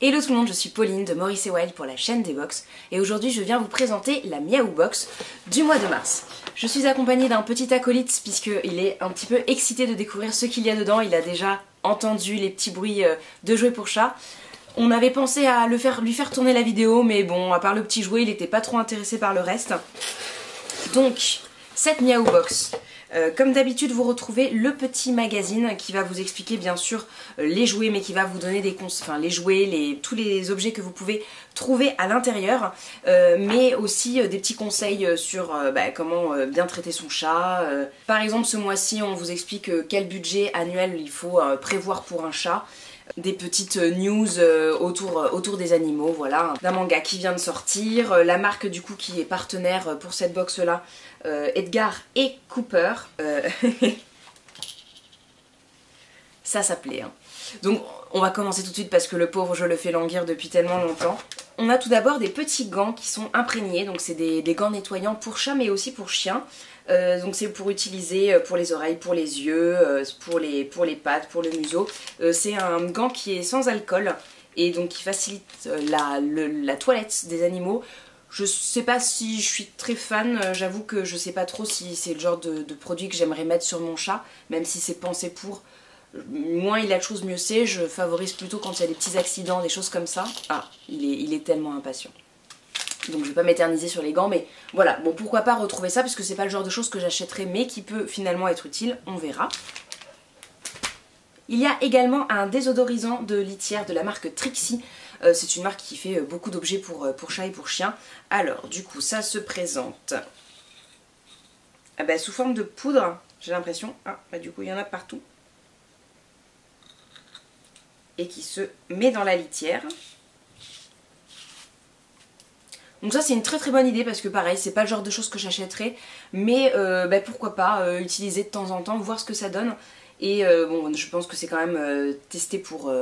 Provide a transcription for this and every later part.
Hello tout le monde, je suis Pauline de Maurice et Wild pour la chaîne des box et aujourd'hui je viens vous présenter la Miaou Box du mois de mars. Je suis accompagnée d'un petit acolyte puisqu'il est un petit peu excité de découvrir ce qu'il y a dedans. Il a déjà entendu les petits bruits de jouets pour chat. On avait pensé à lui faire tourner la vidéo, mais bon, à part le petit jouet, il n'était pas trop intéressé par le reste. Donc, cette Miaou Box, comme d'habitude, vous retrouvez le petit magazine qui va vous expliquer bien sûr les jouets, mais qui va vous donner des conseils, enfin les jouets, tous les objets que vous pouvez trouver à l'intérieur, mais aussi des petits conseils sur comment bien traiter son chat. Par exemple, ce mois-ci, on vous explique quel budget annuel il faut prévoir pour un chat. Des petites news autour des animaux, voilà, d'un manga qui vient de sortir, la marque du coup qui est partenaire pour cette box là, Edgar et Cooper, ça plaît, hein. Donc on va commencer tout de suite parce que le pauvre je le fais languir depuis tellement longtemps. On a tout d'abord des petits gants qui sont imprégnés, donc c'est des gants nettoyants pour chat mais aussi pour chien. Donc c'est pour utiliser pour les oreilles, pour les yeux, pour les pattes, pour le museau. C'est un gant qui est sans alcool et donc qui facilite la toilette des animaux. Je sais pas si je suis très fan, j'avoue que je sais pas trop si c'est le genre de produit que j'aimerais mettre sur mon chat, même si c'est pensé pour. Moins il a de choses, mieux c'est. Je favorise plutôt quand il y a des petits accidents, des choses comme ça. Ah, il est tellement impatient. Donc je vais pas m'éterniser sur les gants, mais voilà, bon pourquoi pas retrouver ça, parce que c'est pas le genre de choses que j'achèterais, mais qui peut finalement être utile, on verra. Il y a également un désodorisant de litière de la marque Trixie. C'est une marque qui fait beaucoup d'objets pour chat et pour chien. Alors du coup ça se présente sous forme de poudre, j'ai l'impression. Ah bah du coup il y en a partout. Et qui se met dans la litière. Donc ça c'est une très très bonne idée parce que pareil c'est pas le genre de choses que j'achèterais, mais pourquoi pas utiliser de temps en temps, voir ce que ça donne. Et bon je pense que c'est quand même testé pour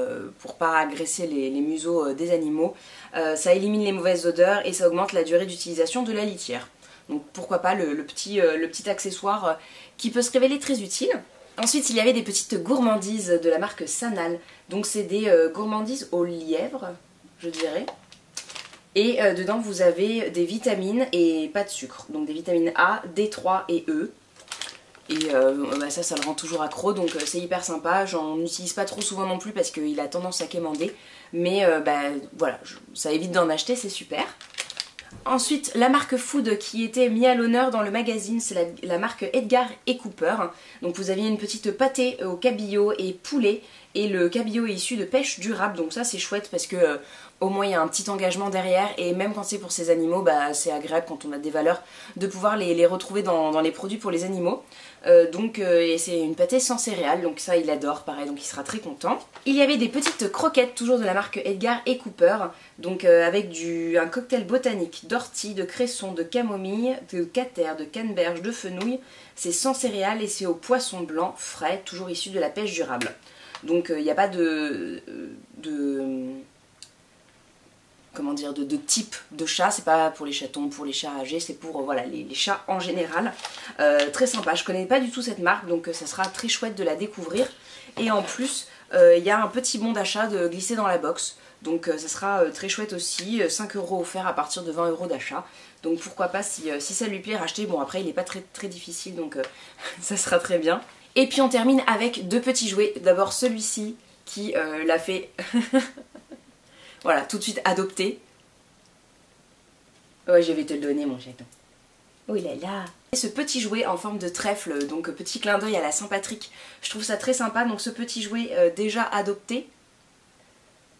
pas agresser les museaux des animaux. Ça élimine les mauvaises odeurs et ça augmente la durée d'utilisation de la litière. Donc pourquoi pas le petit accessoire qui peut se révéler très utile. Ensuite il y avait des petites gourmandises de la marque Sanal. Donc c'est des gourmandises au lièvre, je dirais. Et dedans vous avez des vitamines et pas de sucre. Donc des vitamines A, D3 et E. Et ça le rend toujours accro, donc c'est hyper sympa. J'en utilise pas trop souvent non plus parce qu'il a tendance à quémander. Mais voilà, ça évite d'en acheter, c'est super. Ensuite, la marque Food qui était mise à l'honneur dans le magazine, c'est la marque Edgar et Cooper. Donc vous aviez une petite pâtée au cabillaud et poulet, et le cabillaud est issu de pêche durable, donc ça c'est chouette parce que au moins il y a un petit engagement derrière, et même quand c'est pour ces animaux, c'est agréable quand on a des valeurs de pouvoir les retrouver dans les produits pour les animaux. Et c'est une pâtée sans céréales, donc ça il adore, pareil, donc il sera très content. Il y avait des petites croquettes, toujours de la marque Edgar et Cooper, donc avec un cocktail botanique d'ortie, de cresson, de camomille, de cater, de canneberge, de fenouil. C'est sans céréales et c'est au poisson blanc frais, toujours issu de la pêche durable. Donc il n'y a pas de type de chat, c'est pas pour les chatons, pour les chats âgés, c'est pour voilà, les chats en général. Très sympa, je connais pas du tout cette marque, donc ça sera très chouette de la découvrir. Et en plus, il y a un petit bon d'achat glissé dans la box, donc ça sera très chouette aussi, 5 € offerts à partir de 20 € d'achat. Donc pourquoi pas, si ça lui plaît, racheter. Bon après il n'est pas très difficile, donc ça sera très bien. Et puis on termine avec deux petits jouets. D'abord celui-ci qui l'a fait voilà, tout de suite adopté. Ouais, je vais te le donner mon chaton. Oh là là. Et ce petit jouet en forme de trèfle, donc petit clin d'œil à la Saint-Patrick, je trouve ça très sympa. Donc ce petit jouet déjà adopté,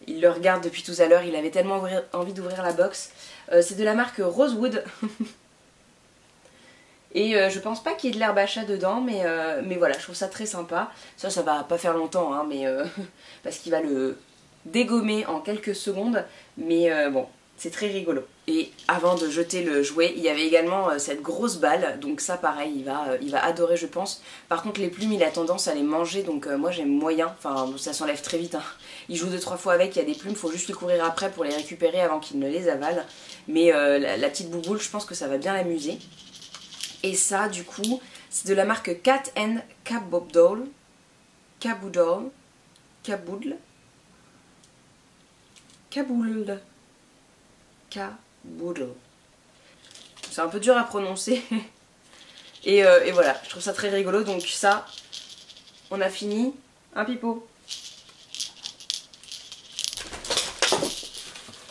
il le regarde depuis tout à l'heure, il avait tellement envie d'ouvrir la box. C'est de la marque Rosewood. Et je pense pas qu'il y ait de l'herbe à chat dedans, mais voilà, je trouve ça très sympa. Ça va pas faire longtemps, hein, mais parce qu'il va le dégommer en quelques secondes, mais bon, c'est très rigolo. Et avant de jeter le jouet, il y avait également cette grosse balle, donc ça pareil, il va adorer je pense. Par contre les plumes, il a tendance à les manger, donc moi j'aime moyen, enfin ça s'enlève très vite, hein. Il joue 2-3 fois avec, il y a des plumes, faut juste lui courir après pour les récupérer avant qu'il ne les avale. Mais la petite bouboule, je pense que ça va bien l'amuser. Et ça du coup, c'est de la marque Cat and Caboodle. Kaboul. Kaboul. C'est un peu dur à prononcer. et voilà, je trouve ça très rigolo. Donc ça, on a fini un pipeau.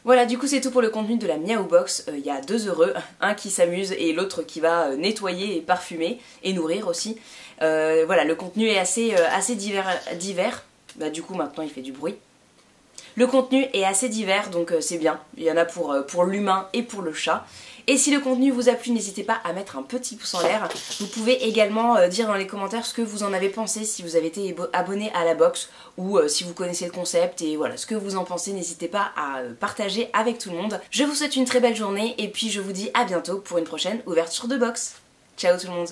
Voilà, du coup c'est tout pour le contenu de la Miaou Box. Il y a deux heureux, un qui s'amuse et l'autre qui va nettoyer et parfumer et nourrir aussi. Voilà, le contenu est assez divers. Bah, du coup maintenant il fait du bruit. Le contenu est assez divers, donc c'est bien. Il y en a pour l'humain et pour le chat. Et si le contenu vous a plu, n'hésitez pas à mettre un petit pouce en l'air. Vous pouvez également dire dans les commentaires ce que vous en avez pensé, si vous avez été abonné à la box ou si vous connaissez le concept et voilà, ce que vous en pensez. N'hésitez pas à partager avec tout le monde. Je vous souhaite une très belle journée et puis je vous dis à bientôt pour une prochaine ouverture de box. Ciao tout le monde!